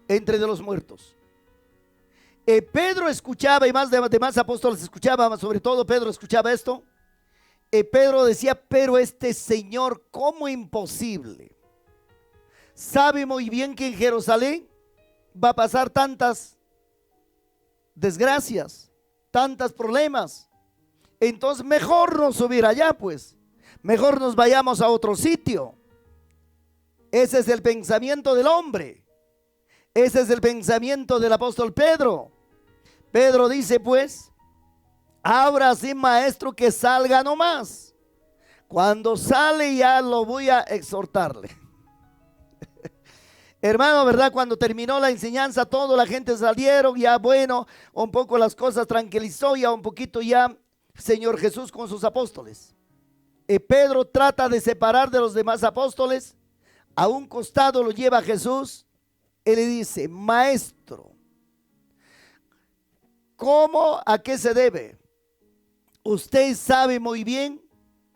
entre de los muertos. Pedro escuchaba, y más demás apóstoles escuchaban, sobre todo Pedro escuchaba esto. Pedro decía, pero este Señor, ¿cómo imposible? Sabe muy bien que en Jerusalén va a pasar tantas desgracias, tantos problemas. Entonces mejor no subir allá, pues. Mejor nos vayamos a otro sitio. Ese es el pensamiento del hombre. Ese es el pensamiento del apóstol Pedro. Pedro dice, pues, ahora sí, maestro, que salga nomás. Cuando sale ya lo voy a exhortarle. Hermano, ¿verdad? Cuando terminó la enseñanza, toda la gente salieron, ya bueno, un poco las cosas tranquilizó, ya un poquito ya Señor Jesús con sus apóstoles. Pedro trata de separar de los demás apóstoles, a un costado lo lleva a Jesús, él le dice, maestro, ¿cómo? ¿A qué se debe? Usted sabe muy bien,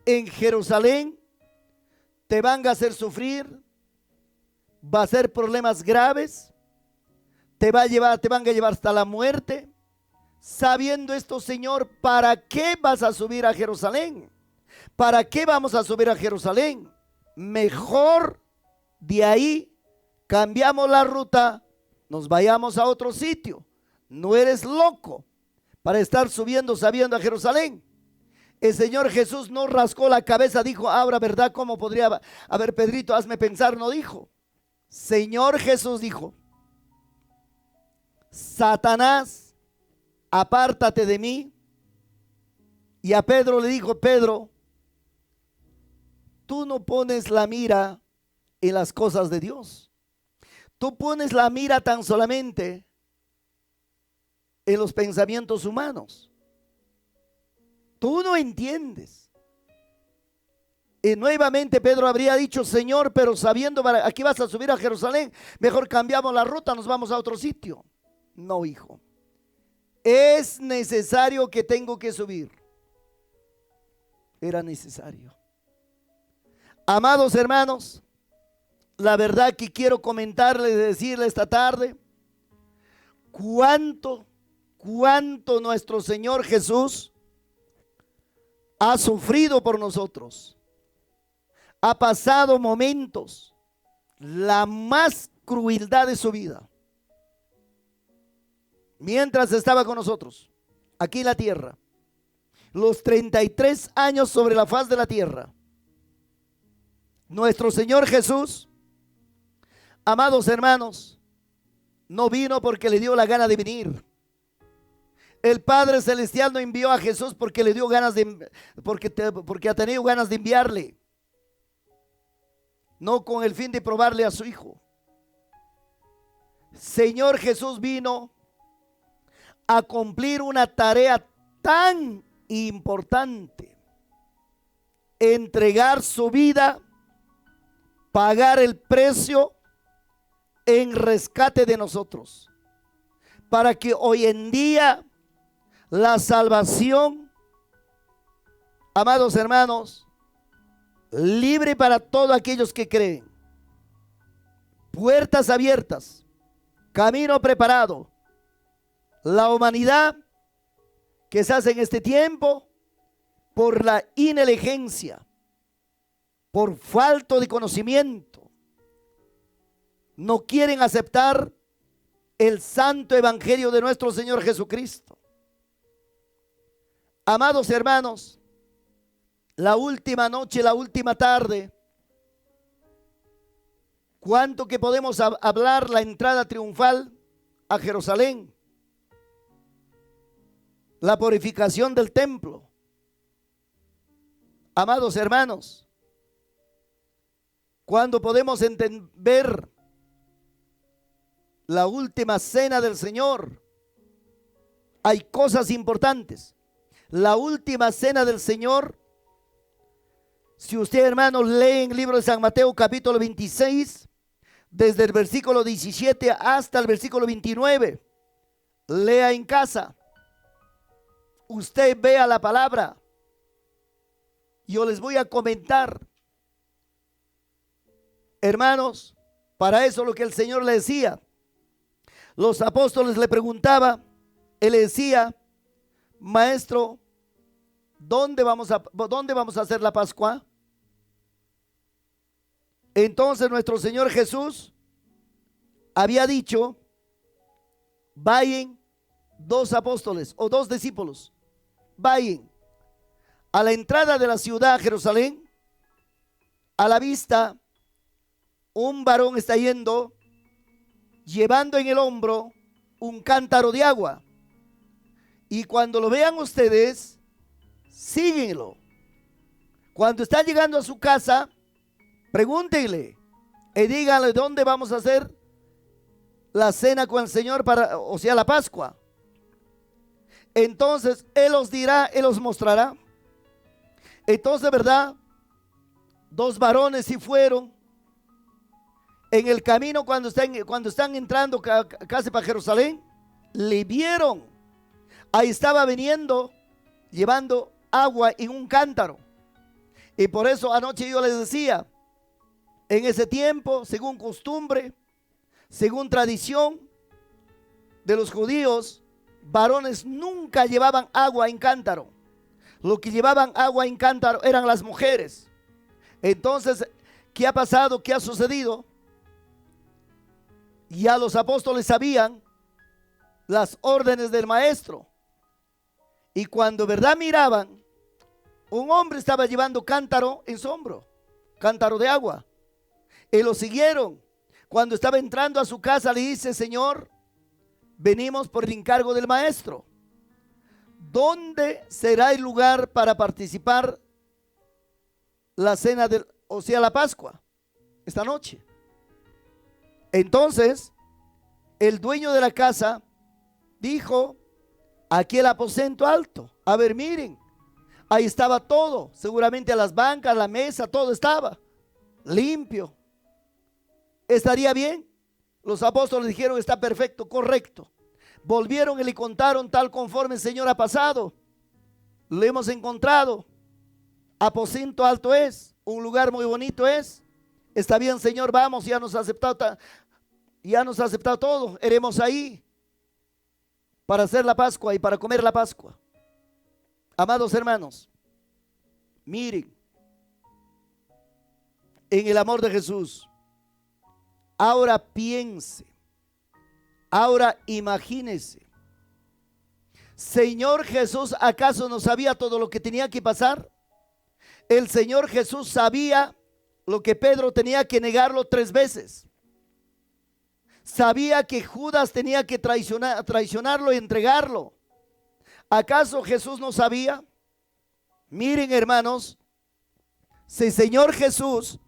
en Jerusalén te van a hacer sufrir, va a ser problemas graves, te van a llevar hasta la muerte. Sabiendo esto, Señor, ¿para qué vas a subir a Jerusalén? ¿Para qué vamos a subir a Jerusalén? Mejor de ahí cambiamos la ruta, nos vayamos a otro sitio. No eres loco para estar subiendo sabiendo a Jerusalén. El Señor Jesús no rascó la cabeza, dijo, ahora, ¿verdad? ¿Cómo podría? A ver, Pedrito, hazme pensar, no dijo. Señor Jesús dijo, Satanás, apártate de mí. Y a Pedro le dijo, Pedro, tú no pones la mira en las cosas de Dios. Tú pones la mira tan solamente en los pensamientos humanos. Tú no entiendes. Y nuevamente Pedro habría dicho, Señor, pero sabiendo, aquí vas a subir a Jerusalén, mejor cambiamos la ruta, nos vamos a otro sitio. No, hijo. Es necesario que tengo que subir. Era necesario. Amados hermanos, la verdad que quiero comentarles, decirles esta tarde, cuánto nuestro Señor Jesús ha sufrido por nosotros. Ha pasado momentos, la más crueldad de su vida, mientras estaba con nosotros, aquí en la tierra. Los 33 años sobre la faz de la tierra. Nuestro Señor Jesús, amados hermanos, no vino porque le dio la gana de venir. El Padre Celestial no envió a Jesús porque le dio ganas de, porque ha tenido ganas de enviarle. No con el fin de probarle a su Hijo. Señor Jesús vino a cumplir una tarea tan importante: entregar su vida, pagar el precio en rescate de nosotros, para que hoy en día la salvación, amados hermanos, libre para todos aquellos que creen, puertas abiertas, camino preparado. La humanidad que se hace en este tiempo, por la ineligencia, por falta de conocimiento, no quieren aceptar el santo evangelio de nuestro Señor Jesucristo. Amados hermanos, la última noche, la última tarde, cuánto que podemos hablar la entrada triunfal a Jerusalén, la purificación del templo. Amados hermanos, cuando podemos entender la última cena del Señor, hay cosas importantes. La última cena del Señor, si usted, hermanos, lee en el libro de San Mateo capítulo 26, desde el versículo 17 hasta el versículo 29, lea en casa, usted vea la palabra. Yo les voy a comentar, hermanos, para eso lo que el Señor le decía. los apóstoles le preguntaban, él le decía, maestro, ¿dónde vamos a hacer la Pascua? Entonces nuestro Señor Jesús había dicho, vayan 2 apóstoles o 2 discípulos, vayan a la entrada de la ciudad Jerusalén, a la vista un varón está yendo, llevando en el hombro un cántaro de agua, y cuando lo vean ustedes, síguenlo. Cuando está llegando a su casa, pregúntenle y díganle dónde vamos a hacer la cena con el Señor, o sea, la Pascua. Entonces Él os dirá, Él os mostrará. Entonces, ¿verdad? 2 varones sí fueron. En el camino, cuando están entrando casi para Jerusalén, le vieron. Ahí estaba viniendo, llevando agua en un cántaro. Y por eso anoche yo les decía, en ese tiempo, según costumbre, según tradición de los judíos, varones nunca llevaban agua en cántaro. Lo que llevaban agua en cántaro eran las mujeres. Entonces, ¿qué ha pasado? ¿Qué ha sucedido? Ya los apóstoles sabían las órdenes del maestro. Y cuando verdad miraban, un hombre estaba llevando cántaro en su hombro, cántaro de agua. Y lo siguieron. Cuando estaba entrando a su casa, le dice, Señor, venimos por el encargo del maestro. ¿Dónde será el lugar para participar la cena, o sea, la Pascua? Esta noche. Entonces, el dueño de la casa dijo, aquí el aposento alto. A ver, miren, ahí estaba todo, seguramente a las bancas, la mesa, todo estaba limpio. ¿Estaría bien? Los apóstoles dijeron, está perfecto, correcto. Volvieron y le contaron tal conforme el Señor ha pasado. Lo hemos encontrado. Aposento alto es, un lugar muy bonito es. Está bien, Señor, vamos, ya nos ha aceptado todo. Iremos ahí para hacer la Pascua y para comer la Pascua. Amados hermanos, miren, en el amor de Jesús. Ahora piense, ahora imagínese. Señor Jesús, ¿acaso no sabía todo lo que tenía que pasar? El Señor Jesús sabía lo que Pedro tenía que negarlo 3 veces. Sabía que Judas tenía que traicionarlo y entregarlo. ¿Acaso Jesús no sabía? Miren, hermanos, si el Señor Jesús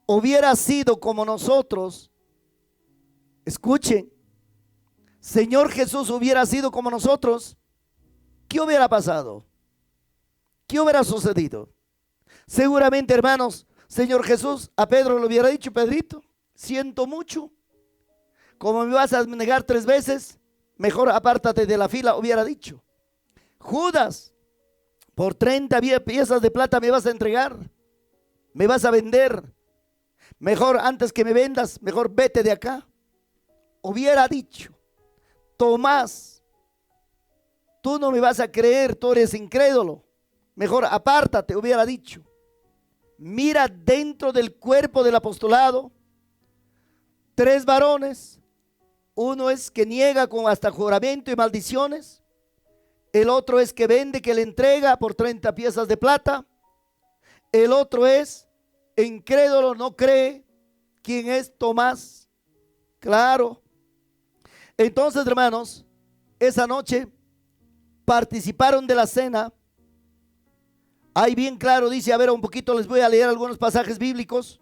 hubiera sido como nosotros, escuchen, Señor Jesús hubiera sido como nosotros, ¿qué hubiera pasado? ¿Qué hubiera sucedido? Seguramente, hermanos, Señor Jesús a Pedro le hubiera dicho, Pedrito, siento mucho, como me vas a negar 3 veces, mejor apártate de la fila, hubiera dicho. Judas, por 30 piezas de plata me vas a entregar, me vas a vender, mejor antes que me vendas, mejor vete de acá. Hubiera dicho, Tomás, tú no me vas a creer, tú eres incrédulo, mejor apártate, hubiera dicho. Mira dentro del cuerpo del apostolado, 3 varones, uno es que niega con hasta juramento y maldiciones, el otro es que vende, que le entrega por 30 piezas de plata, el otro es incrédulo, no cree. ¿Quién es? Tomás. Claro. Entonces, hermanos, esa noche participaron de la cena. Ahí bien claro dice, a ver, un poquito les voy a leer algunos pasajes bíblicos.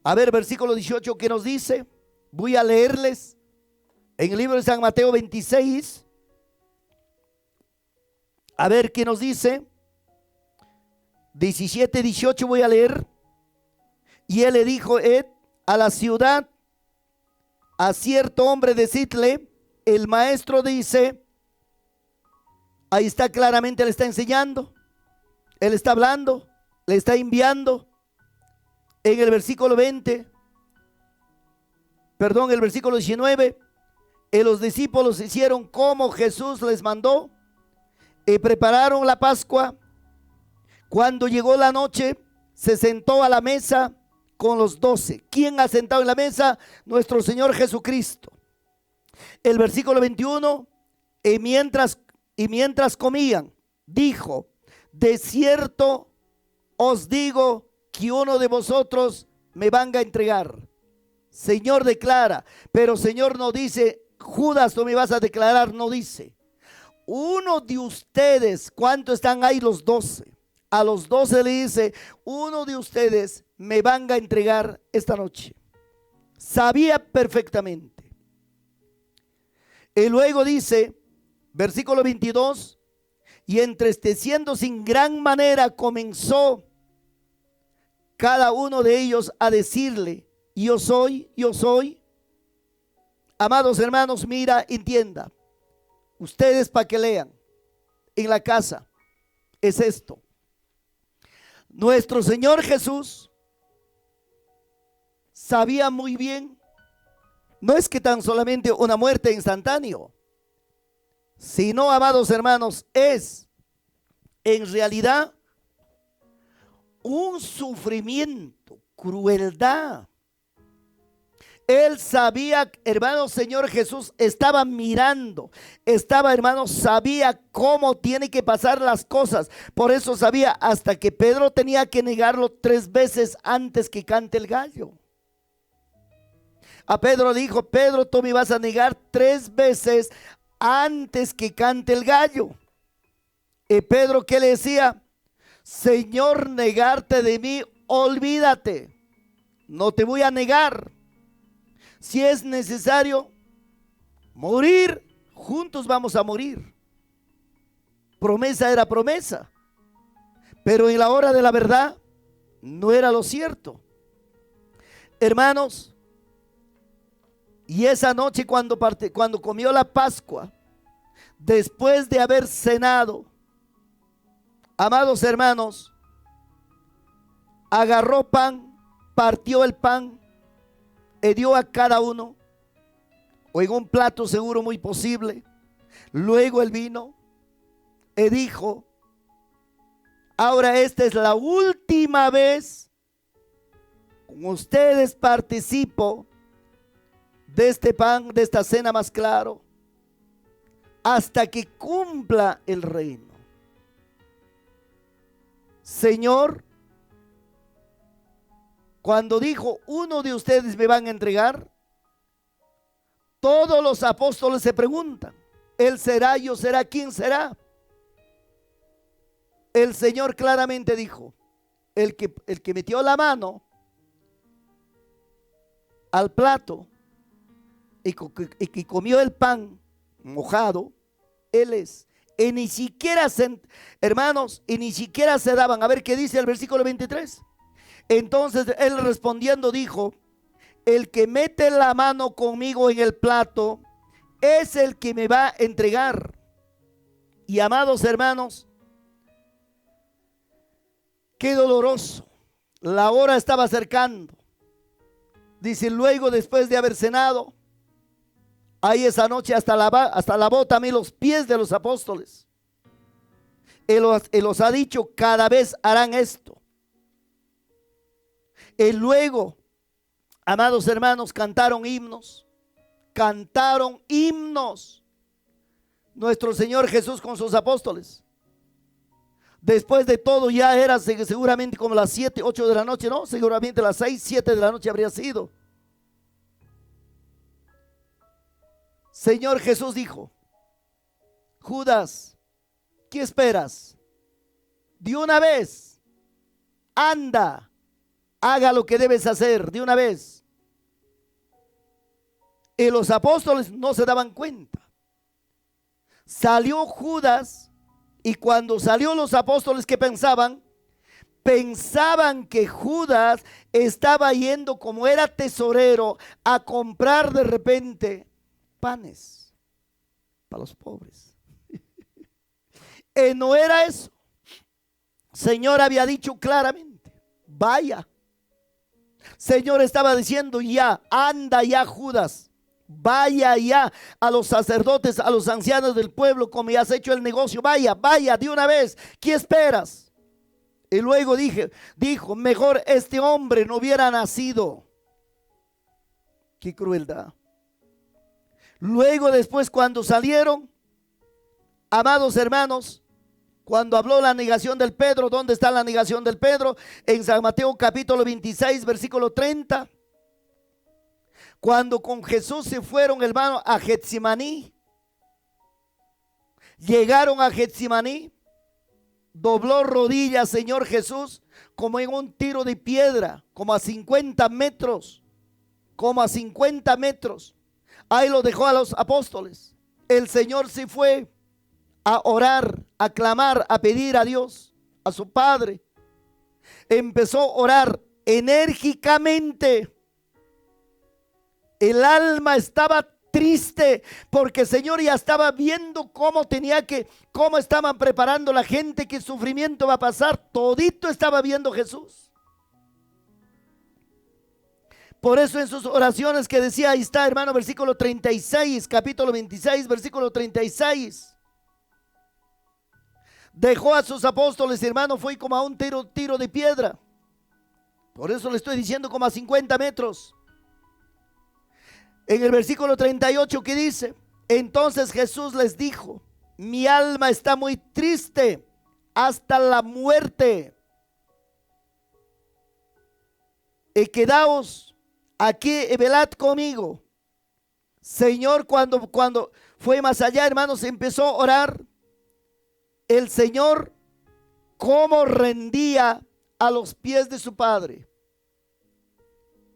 A ver, versículo 18, ¿qué nos dice? Voy a leerles en el libro de San Mateo 26. A ver qué nos dice. 17, 18 voy a leer. Y él le dijo, a la ciudad, a cierto hombre decidle, el maestro dice, ahí está claramente, le está enseñando, él está hablando, le está enviando. En el versículo 20, perdón, el versículo 19, Y los discípulos hicieron como Jesús les mandó y prepararon la Pascua. Cuando llegó la noche, se sentó a la mesa con los 12. ¿Quién ha sentado en la mesa? Nuestro Señor Jesucristo. El versículo 21, y mientras comían, dijo: de cierto os digo que uno de vosotros me van a entregar. Señor declara, pero Señor no dice: Judas, tú me vas a declarar, no dice. Uno de ustedes, ¿cuántos están ahí? Los 12. A los 12 le dice: uno de ustedes me van a entregar esta noche. Sabía perfectamente. Y luego dice, versículo 22, y entristeciéndose en gran manera comenzó cada uno de ellos a decirle: yo soy, yo soy. Amados hermanos, mira, entienda. Ustedes para que lean en la casa, es esto. Nuestro Señor Jesús sabía muy bien, no es que tan solamente una muerte instantánea, sino, amados hermanos, es en realidad un sufrimiento, crueldad. Él sabía, hermano, Señor Jesús estaba mirando, hermano, sabía cómo tiene que pasar las cosas. Por eso sabía hasta que Pedro tenía que negarlo 3 veces antes que cante el gallo. A Pedro dijo: Pedro, tú me vas a negar 3 veces antes que cante el gallo. Y Pedro, ¿qué le decía? Señor, negarte de mí, olvídate. No te voy a negar. Si es necesario morir, juntos vamos a morir. Promesa era promesa, pero en la hora de la verdad no era lo cierto. Hermanos, y esa noche cuando comió la Pascua, después de haber cenado, amados hermanos, agarró pan, partió el pan, y dio a cada uno, o en un plato seguro muy posible, luego el vino, y dijo: ahora esta es la última vez con ustedes participo de este pan, de esta cena más claro, hasta que cumpla el reino. Señor, cuando dijo: uno de ustedes me van a entregar, todos los apóstoles se preguntan: ¿él será, yo será, quién será? El Señor claramente dijo: el que metió la mano al plato y que comió el pan mojado, él es. Y ni siquiera hermanos, y ni siquiera se daban. A ver qué dice el versículo 23. Entonces él respondiendo dijo: el que mete la mano conmigo en el plato es el que me va a entregar. Y amados hermanos, qué doloroso. La hora estaba acercando. Dice: luego, después de haber cenado, ahí esa noche hasta lavó también los pies de los apóstoles. Él los ha dicho: cada vez harán esto. Y luego, amados hermanos, cantaron himnos. Nuestro Señor Jesús con sus apóstoles. Después de todo ya era seguramente como las 7, 8 de la noche, no, seguramente las 6, 7 de la noche habría sido. Señor Jesús dijo: Judas, ¿qué esperas? De una vez, anda, haga lo que debes hacer de una vez. Y los apóstoles no se daban cuenta. Salió Judas, y cuando salió los apóstoles, ¿qué pensaban? Pensaban que Judas estaba yendo, como era tesorero, a comprar de repente panes para los pobres. Y no era eso. Señor había dicho claramente: vaya. Señor estaba diciendo: ya, anda ya, Judas, vaya ya a los sacerdotes, a los ancianos del pueblo, como ya has hecho el negocio, vaya, vaya de una vez, ¿qué esperas? Y luego dijo, mejor este hombre no hubiera nacido. Qué crueldad. Luego después cuando salieron, amados hermanos, cuando habló la negación del Pedro, ¿dónde está la negación del Pedro? En San Mateo capítulo 26, versículo 30. Cuando con Jesús se fueron, hermano, a Getsemaní. Llegaron a Getsemaní. Dobló rodillas, Señor Jesús, como en un tiro de piedra, como a 50 metros. Como a 50 metros. Ahí lo dejó a los apóstoles. El Señor se fue a orar, a clamar, a pedir a Dios, a su Padre. Empezó a orar enérgicamente. El alma estaba triste porque el Señor ya estaba viendo cómo estaban preparando la gente, qué sufrimiento va a pasar. Todito estaba viendo Jesús. Por eso en sus oraciones que decía, ahí está, hermano, versículo 36, capítulo 26, versículo 36. Dejó a sus apóstoles, hermano, fue como a un tiro de piedra. Por eso le estoy diciendo como a 50 metros. En el versículo 38 que dice, entonces Jesús les dijo, mi alma está muy triste hasta la muerte. Y quedaos aquí y velad conmigo. Señor, cuando fue más allá, hermanos, empezó a orar. El Señor, cómo rendía a los pies de su Padre.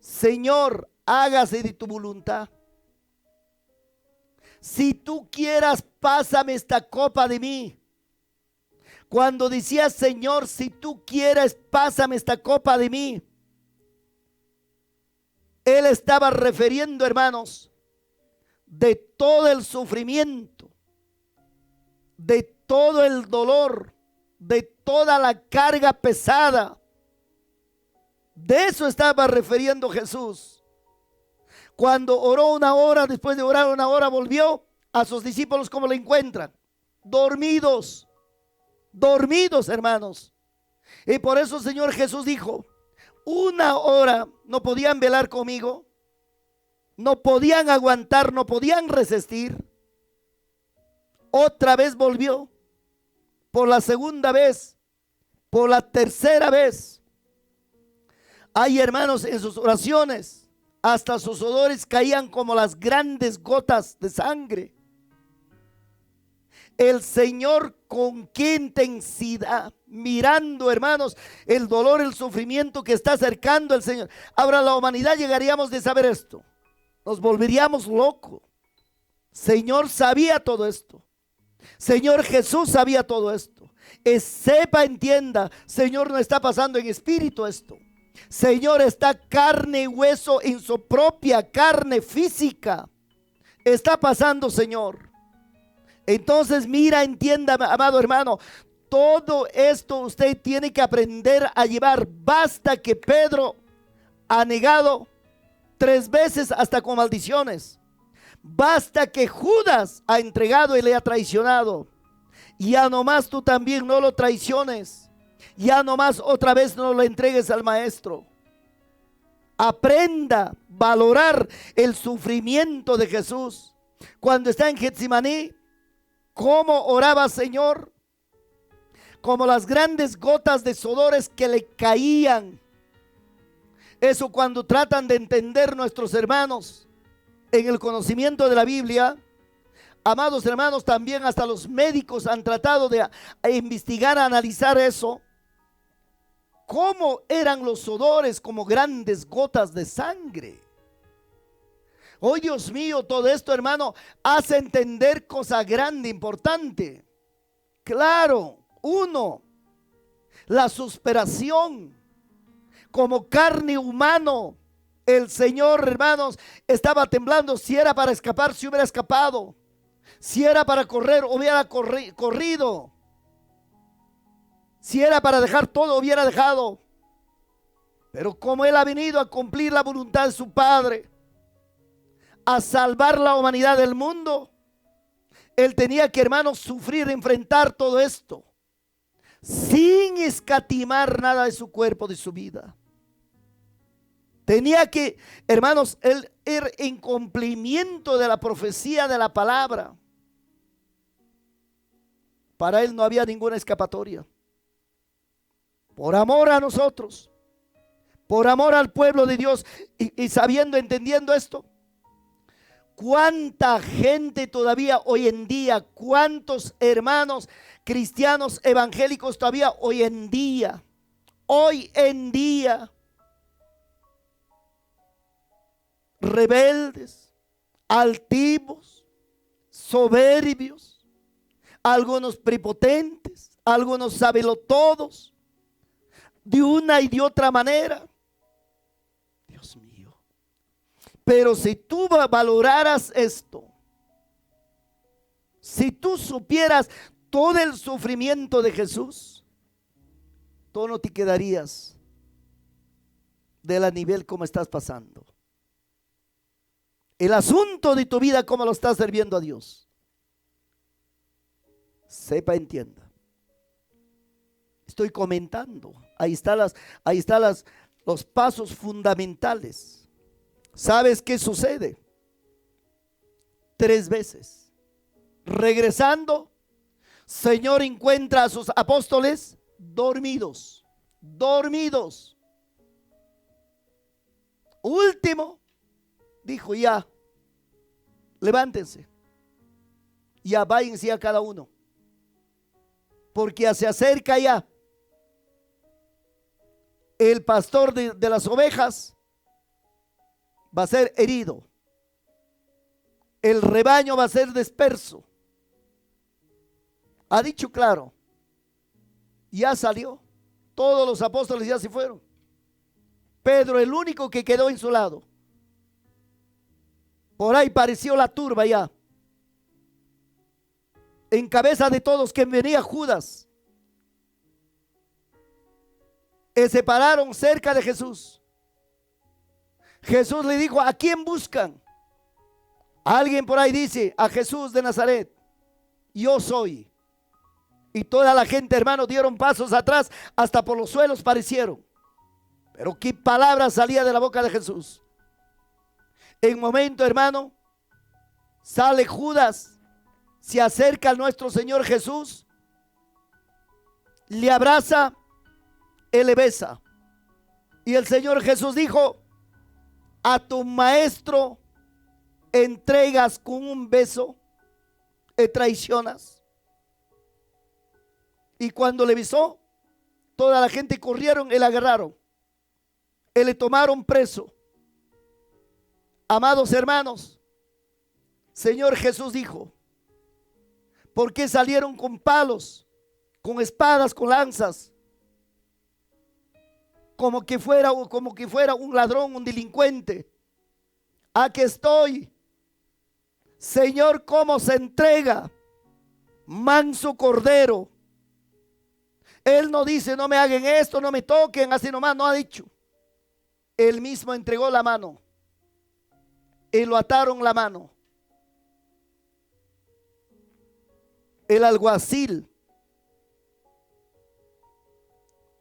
Señor, hágase de tu voluntad. Si tú quieras, pásame esta copa de mí. Cuando decía, Señor, si tú quieres, pásame esta copa de mí, Él estaba refiriendo, hermanos, de todo el sufrimiento, de todo el dolor, de toda la carga pesada. De eso estaba refiriendo Jesús. Cuando oró una hora, después de orar una hora, volvió a sus discípulos, ¿cómo le encuentran? Dormidos, hermanos. Y por eso el Señor Jesús dijo, una hora no podían velar conmigo, no podían aguantar, no podían resistir. Otra vez volvió, por la segunda vez, por la tercera vez. Hay, hermanos, en sus oraciones, hasta sus sudores caían como las grandes gotas de sangre. El Señor, con qué intensidad, mirando, hermanos, el dolor, el sufrimiento que está acercando el Señor. Ahora la humanidad llegaríamos de saber esto, nos volveríamos locos. Señor sabía todo esto. Señor Jesús sabía todo esto. Sepa, entienda, Señor, no está pasando en espíritu esto. Señor, está carne y hueso, en su propia carne física. Está pasando, Señor. Entonces mira, entienda, amado hermano, todo esto usted tiene que aprender a llevar. Basta que Pedro ha negado 3 veces hasta con maldiciones. Basta que Judas ha entregado y le ha traicionado. Ya nomás tú también no lo traiciones. Ya nomás otra vez no lo entregues al maestro. Aprenda a valorar el sufrimiento de Jesús. Cuando está en Getsemaní, cómo oraba, Señor, como las grandes gotas de sudores que le caían. Eso cuando tratan de entender nuestros hermanos en el conocimiento de la Biblia, amados hermanos, también hasta los médicos han tratado de investigar, analizar eso. Cómo eran los sudores como grandes gotas de sangre. Oh, Dios mío, todo esto, hermano, hace entender cosa grande, importante. Claro, uno, la suspiración como carne humano. El Señor, hermanos, estaba temblando. Si era para escapar, se hubiera escapado. Si era para correr, hubiera corrido. Si era para dejar todo, hubiera dejado. Pero como Él ha venido a cumplir la voluntad de su Padre, a salvar la humanidad del mundo, Él tenía que, hermanos, sufrir, enfrentar todo esto, sin escatimar nada de su cuerpo, de su vida. Tenía que, hermanos, Él ir en cumplimiento de la profecía de la palabra. Para Él no había ninguna escapatoria. Por amor a nosotros, por amor al pueblo de Dios, y sabiendo, entendiendo esto, cuánta gente todavía hoy en día, cuántos hermanos cristianos evangélicos todavía hoy en día, rebeldes, altivos, soberbios, algunos prepotentes, algunos sabelotodos, de una y de otra manera. Dios mío. Pero si tú valoraras esto, si tú supieras todo el sufrimiento de Jesús, tú no te quedarías de la nivel como estás pasando. El asunto de tu vida, cómo lo estás sirviendo a Dios. Sepa, entienda. Estoy comentando. Ahí están los pasos fundamentales. ¿Sabes qué sucede? 3 veces. Regresando, Señor encuentra a sus apóstoles dormidos. Último, dijo: ya, levántense, ya váyanse a cada uno, porque se acerca ya el pastor de las ovejas, va a ser herido, el rebaño va a ser disperso. Ha dicho claro, ya salió, todos los apóstoles ya se fueron, Pedro el único que quedó en su lado. Por ahí pareció la turba ya, en cabeza de todos, que venía Judas. Se pararon cerca de Jesús. Jesús le dijo: ¿a quién buscan? Alguien por ahí dice: a Jesús de Nazaret. Yo soy. Y toda la gente, hermano, dieron pasos atrás, hasta por los suelos parecieron. Pero qué palabra salía de la boca de Jesús. En momento, hermano, sale Judas, se acerca a nuestro Señor Jesús, le abraza, él le besa. Y el Señor Jesús dijo: a tu maestro entregas con un beso, traicionas. Y cuando le besó, toda la gente corrieron y le agarraron, y le tomaron preso. Amados hermanos, Señor Jesús dijo: ¿por qué salieron con palos, con espadas, con lanzas? Como que fuera un ladrón, un delincuente. Aquí estoy, Señor, cómo se entrega, manso cordero. Él no dice: no me hagan esto, no me toquen, así nomás. No ha dicho. Él mismo entregó la mano y lo ataron la mano. El alguacil,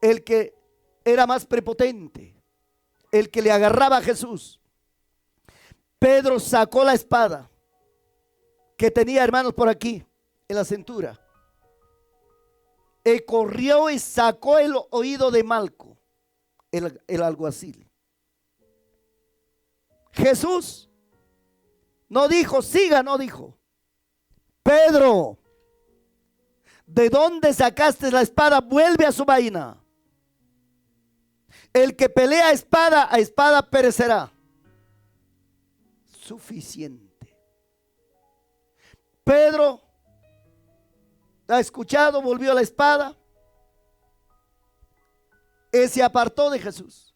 el que era más prepotente, el que le agarraba a Jesús, Pedro sacó la espada que tenía, hermanos, por aquí en la cintura, y corrió y sacó el oído de Malco, el alguacil. Jesús no dijo: siga, no dijo: Pedro, ¿de dónde sacaste la espada? Vuelve a su vaina. El que pelea a espada perecerá. Suficiente. Pedro ha escuchado, volvió a la espada y se apartó de Jesús.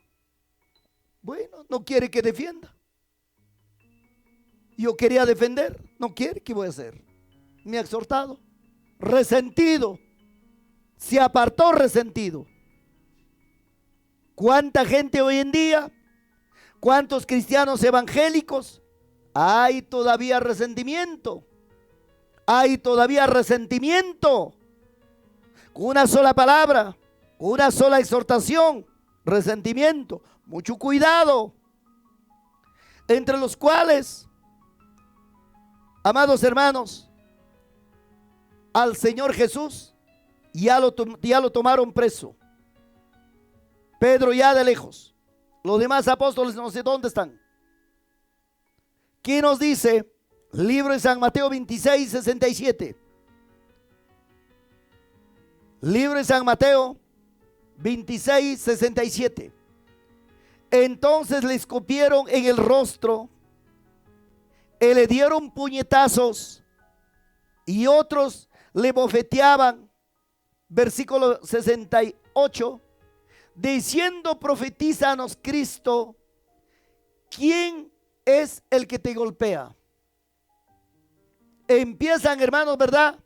Bueno, no quiere que defienda. Yo quería defender, no quiere. ¿Qué voy a hacer? Me ha exhortado, resentido, se apartó resentido. ¿Cuánta gente hoy en día? ¿Cuántos cristianos evangélicos hay todavía resentimiento. Hay todavía resentimiento. Con una sola palabra, con una sola exhortación, resentimiento. Mucho cuidado. Entre los cuales, amados hermanos, al Señor Jesús ya lo tomaron preso. Pedro ya de lejos. Los demás apóstoles no sé dónde están. ¿Qué nos dice? Libro de San Mateo 26, 67. Libro de San Mateo 26, 67. Entonces le escupieron en el rostro, y le dieron puñetazos, y otros le bofeteaban. Versículo 68. Diciendo, profetízanos, Cristo, ¿quién es el que te golpea? Empiezan, hermanos, ¿verdad?,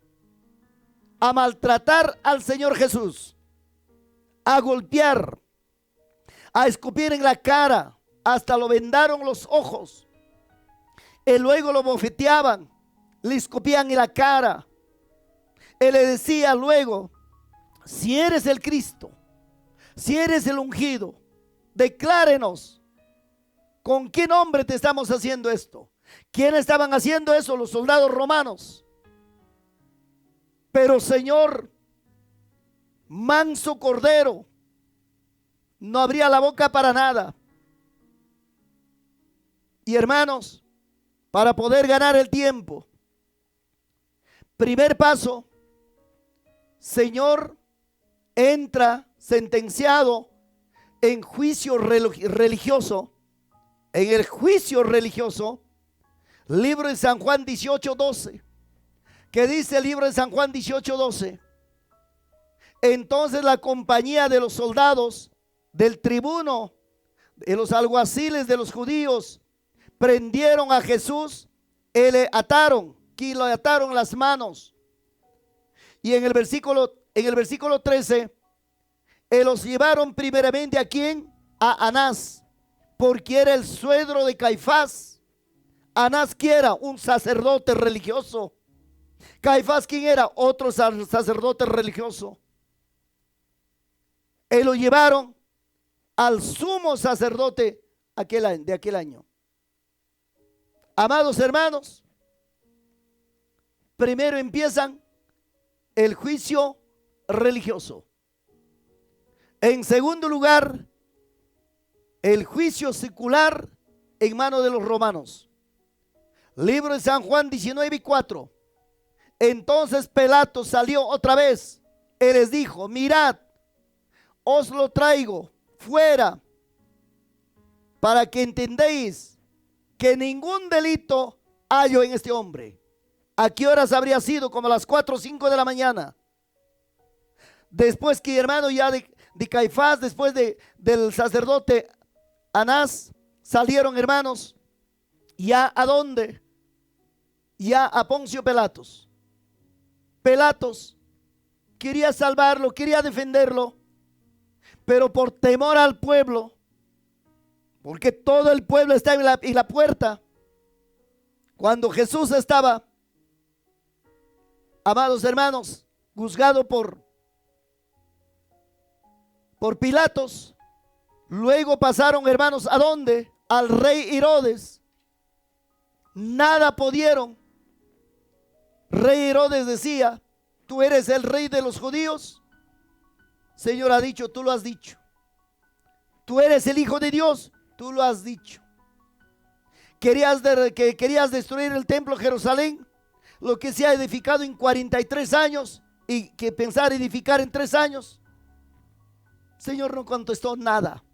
a maltratar al Señor Jesús, a golpear, a escupir en la cara, hasta lo vendaron los ojos, y luego lo bofeteaban, le escupían en la cara. Él le decía luego, si eres el Cristo, si eres el ungido, declárenos con qué nombre te estamos haciendo esto. ¿Quiénes estaban haciendo eso? Los soldados romanos. Pero Señor, manso cordero, no abría la boca para nada. Y hermanos, para poder ganar el tiempo, primer paso, Señor, entra sentenciado en juicio religioso. En el juicio religioso, libro de San Juan 18, 12. ¿Qué dice el libro de San Juan 18, 12? Entonces la compañía de los soldados, del tribuno, de los alguaciles de los judíos, prendieron a Jesús y le ataron las manos. Y en el versículo 13, los llevaron primeramente ¿a quién? A Anás, porque era el suegro de Caifás. Anás, ¿quién era? Un sacerdote religioso. Caifás, ¿quién era? Otro sacerdote religioso. Y lo llevaron al sumo sacerdote de aquel año. Amados hermanos, primero empiezan el juicio religioso. En segundo lugar, el juicio secular en manos de los romanos. Libro de San Juan 19, 4. Entonces Pilato salió otra vez y les dijo, mirad, os lo traigo fuera para que entendéis que ningún delito hallo en este hombre. ¿A qué horas habría sido? Como a las 4 o 5 de la mañana. Después que, hermano, ya de Caifás, después del sacerdote Anás, salieron, hermanos, ya ¿a dónde? Ya a Poncio Pilatos. Pilatos quería salvarlo, quería defenderlo, pero por temor al pueblo, porque todo el pueblo está en la puerta. Cuando Jesús estaba, amados hermanos, juzgado por Pilatos, luego pasaron, hermanos, ¿a dónde? Al rey Herodes. Nada pudieron. Rey Herodes decía, ¿tú eres el rey de los judíos? Señor ha dicho, tú lo has dicho. ¿Tú eres el Hijo de Dios? Tú lo has dicho. Querías destruir el templo de Jerusalén, lo que se ha edificado en 43 años, y que pensar edificar en 3 años. Señor no contestó nada.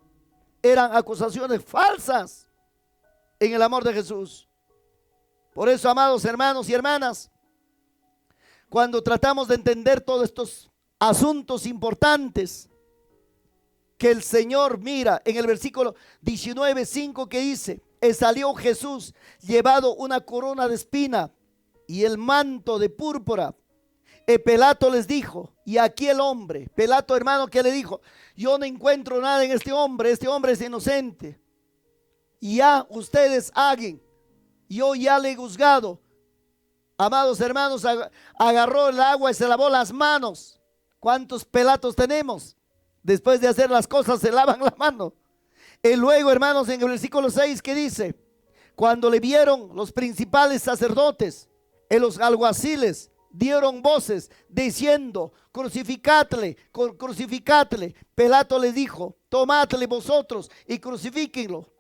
Eran acusaciones falsas en el amor de Jesús. Por eso, amados hermanos y hermanas, cuando tratamos de entender todos estos asuntos importantes que el Señor mira en el versículo 19, 5, que dice, y salió Jesús llevado una corona de espina y el manto de púrpura. Y Pilato les dijo, y aquí el hombre. Pilato, hermano, que le dijo, yo no encuentro nada en este hombre es inocente. Y ya ustedes hagan yo ya le he juzgado. Amados hermanos, agarró el agua y se lavó las manos. ¿Cuántos Pilatos tenemos? Después de hacer las cosas se lavan la mano. Y luego, hermanos, en el versículo 6, ¿qué dice? Cuando le vieron los principales sacerdotes y los alguaciles, dieron voces diciendo: crucificadle, crucificadle. Pilato les dijo: tomadle vosotros y crucifíquenlo.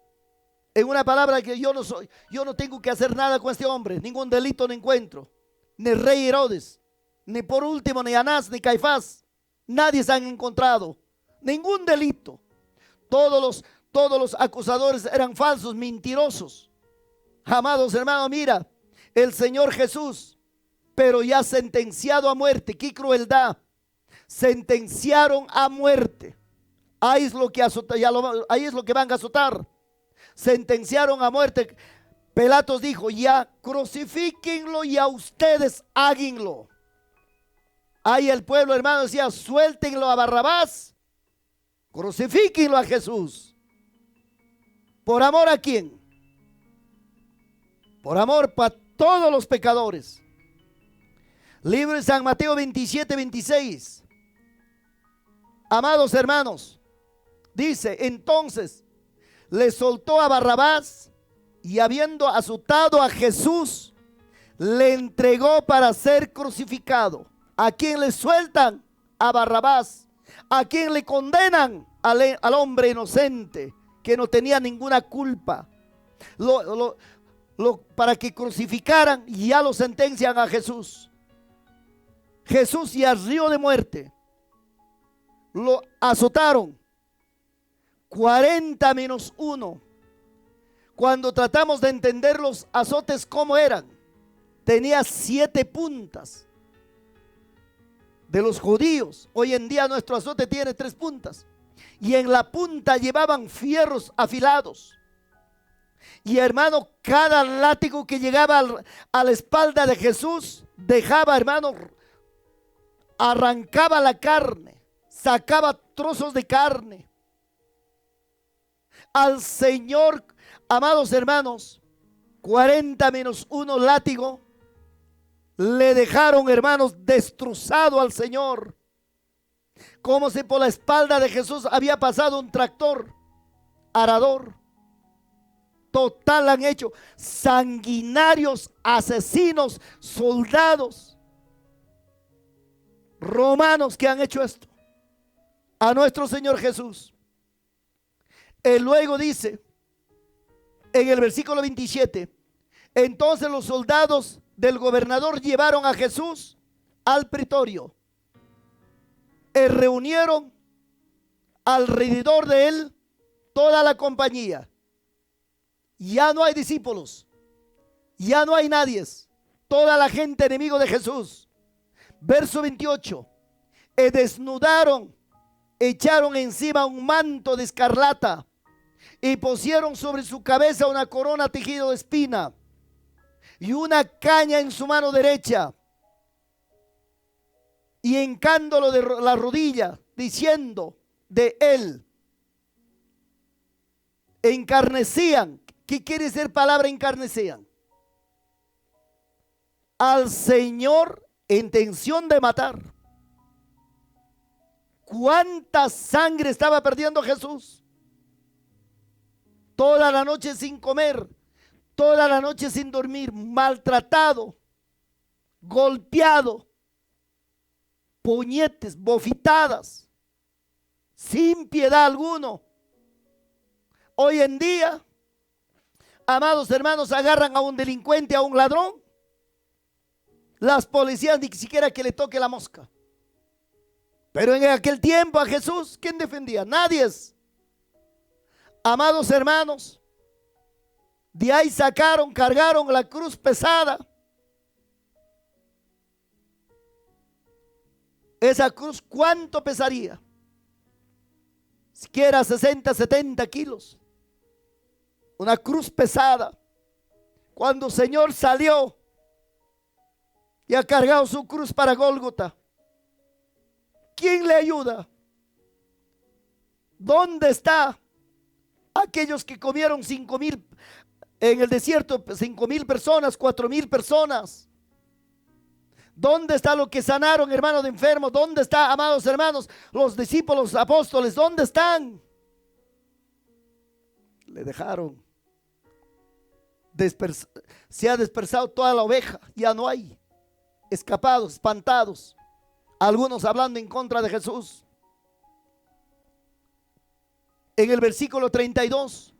En una palabra, que yo no tengo que hacer nada con este hombre, ningún delito no encuentro, ni el rey Herodes, ni por último ni Anás ni Caifás, nadie se han encontrado, ningún delito. Todos los acusadores eran falsos, mentirosos. Amados hermanos, mira, el Señor Jesús, pero ya sentenciado a muerte. ¡Qué crueldad! Sentenciaron a muerte. Ahí es lo que ahí es lo que van a azotar. Sentenciaron a muerte. Pilatos dijo: ya crucifíquenlo y a ustedes háganlo. Ahí el pueblo, hermano, decía: suéltenlo a Barrabás, crucifíquenlo a Jesús. ¿Por amor a quién? Por amor para todos los pecadores. Libro de San Mateo 27, 26. Amados hermanos, dice: entonces le soltó a Barrabás, y habiendo azotado a Jesús, le entregó para ser crucificado. ¿A quién le sueltan? A Barrabás. ¿A quién le condenan? Al hombre inocente que no tenía ninguna culpa. Para que crucificaran, y ya lo sentencian a Jesús. Jesús ya rió de muerte. Lo azotaron 40 menos 1. Cuando tratamos de entender los azotes cómo eran, tenía 7 puntas. De los judíos, hoy en día nuestro azote tiene 3 puntas. Y en la punta llevaban fierros afilados. Y hermano, cada látigo que llegaba a la espalda de Jesús, dejaba, hermano, arrancaba la carne, sacaba trozos de carne. Al Señor, amados hermanos, 40 menos 1 látigo, le dejaron, hermanos, destrozado al Señor. Como si por la espalda de Jesús había pasado un tractor arador. Total han hecho. Sanguinarios, asesinos, soldados romanos que han hecho esto a nuestro Señor Jesús. Y luego dice en el versículo 27: entonces los soldados del gobernador llevaron a Jesús al pretorio y reunieron alrededor de él toda la compañía. Ya no hay discípulos, ya no hay nadie, toda la gente enemigo de Jesús. Verso 28: y desnudaron, echaron encima un manto de escarlata y pusieron sobre su cabeza una corona tejida de espina y una caña en su mano derecha, y hincándolo de la rodilla, diciendo de él, encarnecían. ¿Qué quiere decir palabra encarnecían? Al Señor en intención de matar. ¿Cuánta sangre estaba perdiendo Jesús? Toda la noche sin comer, toda la noche sin dormir, maltratado, golpeado, puñetes, bofetadas, sin piedad alguno. Hoy en día, amados hermanos, agarran a un delincuente, a un ladrón, las policías ni siquiera que le toque la mosca. Pero en aquel tiempo a Jesús, ¿quién defendía? Nadie. Amados hermanos, de ahí cargaron la cruz pesada. Esa cruz, ¿cuánto pesaría? Siquiera 60, 70 kilos. Una cruz pesada. Cuando el Señor salió y ha cargado su cruz para Gólgota, ¿quién le ayuda? ¿Dónde está aquellos que comieron 5,000 En el desierto, 5,000 personas, 4,000 personas. ¿Dónde está lo que sanaron, hermanos, de enfermos? ¿Dónde está, amados hermanos, los discípulos, apóstoles? ¿Dónde están? Le dejaron. Se ha dispersado toda la oveja. Ya no hay. Escapados, espantados. Algunos hablando en contra de Jesús. En el versículo 32,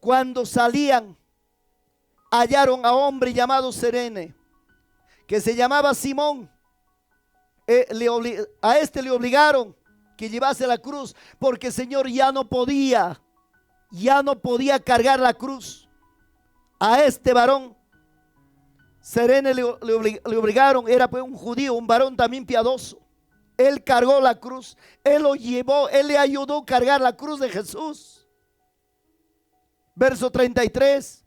cuando salían, hallaron a hombre llamado Cirene, que se llamaba Simón. A este le obligaron que llevase la cruz, porque el Señor ya no podía cargar la cruz. A este varón Cirene le obligaron, era pues un judío, un varón también piadoso. Él cargó la cruz, él lo llevó, él le ayudó a cargar la cruz de Jesús. Verso 33,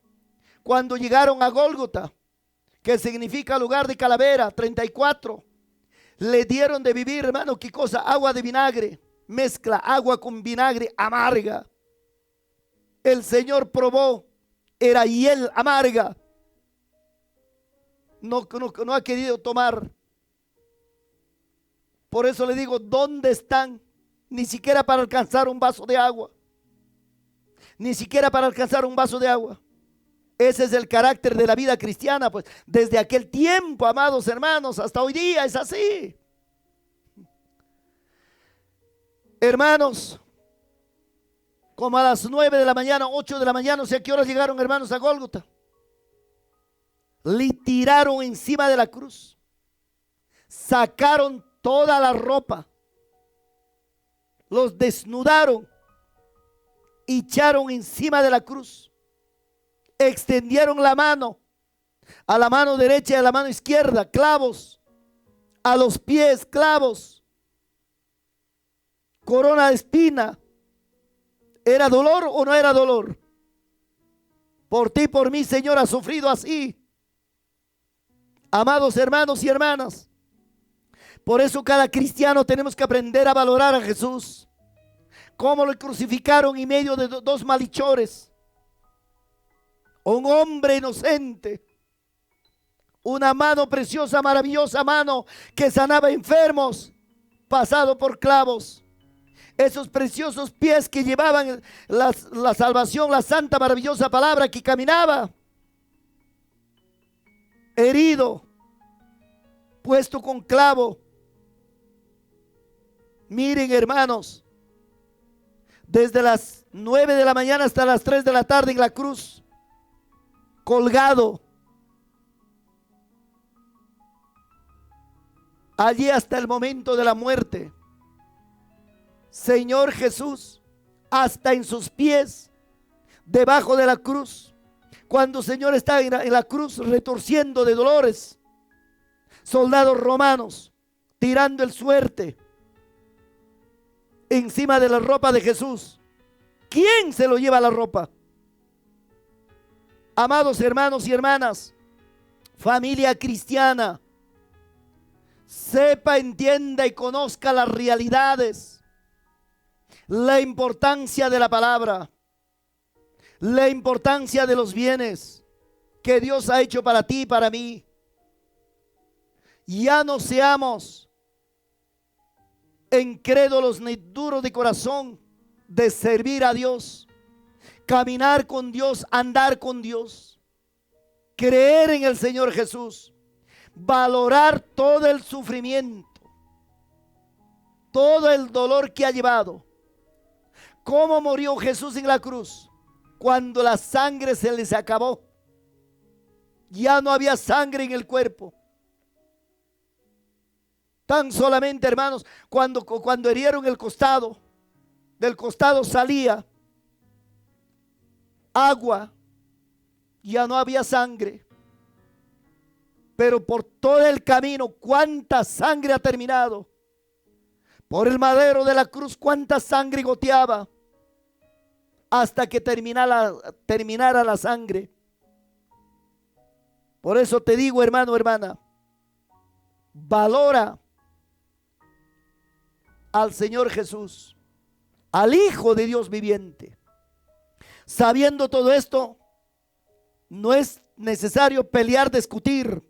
cuando llegaron a Gólgota, que significa lugar de calavera. 34, le dieron de vivir, hermano, ¿qué cosa? Agua de vinagre, mezcla agua con vinagre amarga. El Señor probó, era hiel amarga. No ha querido tomar. Por eso le digo, ¿dónde están? Ni siquiera para alcanzar un vaso de agua. Ni siquiera para alcanzar un vaso de agua. Ese es el carácter de la vida cristiana, pues desde aquel tiempo, amados hermanos, hasta hoy día es así. Hermanos, como a las 9 de la mañana, 8 de la mañana, no sé a qué horas llegaron, hermanos, a Gólgota. Le tiraron encima de la cruz. Sacaron toda la ropa. Los desnudaron. Echaron encima de la cruz. Extendieron la mano. A la mano derecha y a la mano izquierda, clavos. A los pies, clavos. Corona de espina. ¿Era dolor o no era dolor? Por ti, por mí, Señor, ha sufrido así. Amados hermanos y hermanas, por eso cada cristiano tenemos que aprender a valorar a Jesús. Cómo lo crucificaron en medio de dos malhechores. Un hombre inocente. Una mano preciosa, maravillosa mano que sanaba enfermos, pasado por clavos. Esos preciosos pies que llevaban la salvación, la santa, maravillosa palabra que caminaba. Herido, puesto con clavo. Miren, hermanos, desde las 9 de la mañana hasta las 3 de la tarde en la cruz, colgado. Allí hasta el momento de la muerte. Señor Jesús, hasta en sus pies, debajo de la cruz. Cuando el Señor está en la cruz retorciendo de dolores, soldados romanos tirando el suerte encima de la ropa de Jesús. ¿Quién se lo lleva la ropa? Amados hermanos y hermanas, familia cristiana, sepa, entienda y conozca las realidades, la importancia de la palabra, la importancia de los bienes que Dios ha hecho para ti y para mí. Ya no seamos incrédulos ni duros de corazón de servir a Dios, caminar con Dios, andar con Dios, creer en el Señor Jesús, valorar todo el sufrimiento, todo el dolor que ha llevado. ¿Cómo murió Jesús en la cruz? Cuando la sangre se les acabó. Ya no había sangre en el cuerpo. Tan solamente, hermanos, cuando herieron el costado, del costado salía agua, ya no había sangre. Pero por todo el camino, cuánta sangre ha terminado. Por el madero de la cruz, cuánta sangre goteaba, hasta que terminara la sangre. Por eso te digo, hermano, hermana, valora al Señor Jesús, al Hijo de Dios viviente. Sabiendo todo esto, No es necesario pelear, discutir.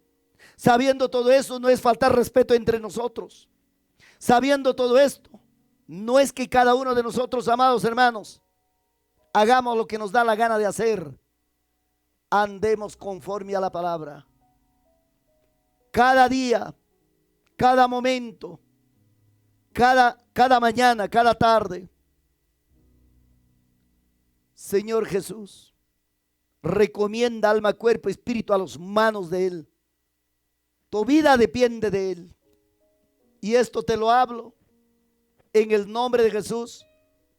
Sabiendo todo eso, no es faltar respeto entre nosotros. Sabiendo todo esto, no es que cada uno de nosotros, amados hermanos, hagamos lo que nos da la gana de hacer. Andemos conforme a la palabra. Cada día, cada momento, cada mañana, cada tarde. Señor Jesús, recomienda alma, cuerpo, espíritu a las manos de Él. Tu vida depende de Él. Y esto te lo hablo en el nombre de Jesús,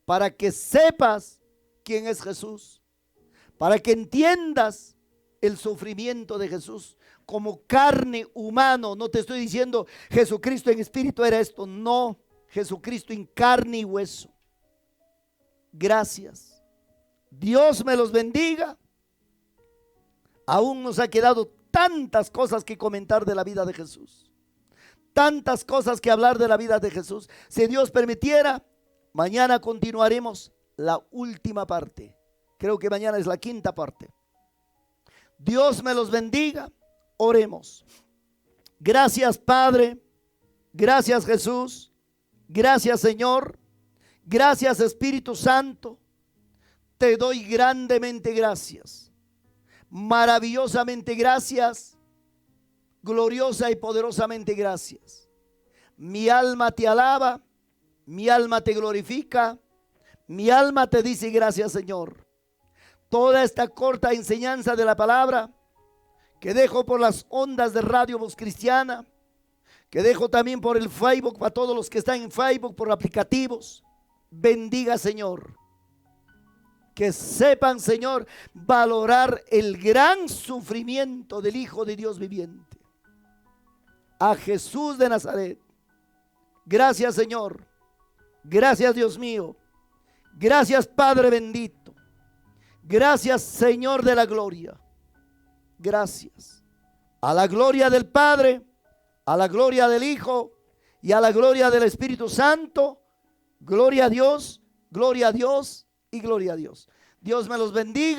para que sepas quién es Jesús, para que entiendas el sufrimiento de Jesús como carne humano. No te estoy diciendo Jesucristo en espíritu era esto, no, Jesucristo en carne y hueso. Gracias. Dios me los bendiga. Aún nos ha quedado tantas cosas que comentar de la vida de Jesús, tantas cosas que hablar de la vida de Jesús. Si Dios permitiera, mañana continuaremos la última parte. Creo que mañana es la quinta parte. Dios me los bendiga. Oremos. Gracias, Padre. Gracias, Jesús. Gracias, Señor. Gracias, Espíritu Santo. Te doy grandemente gracias. Maravillosamente gracias. Gloriosa y poderosamente gracias. Mi alma te alaba. Mi alma te glorifica. Mi alma te dice gracias, Señor. Toda esta corta enseñanza de la palabra que dejo por las ondas de Radio Voz Cristiana, que dejo también por el Facebook, para todos los que están en Facebook, por aplicativos, bendiga, Señor. Que sepan, Señor, valorar el gran sufrimiento del Hijo de Dios viviente, a Jesús de Nazaret. Gracias, Señor. Gracias, Dios mío. Gracias, Padre bendito. Gracias, Señor de la gloria. Gracias. A la gloria del Padre, a la gloria del Hijo y a la gloria del Espíritu Santo. Gloria a Dios, gloria a Dios y gloria a Dios. Dios me los bendiga.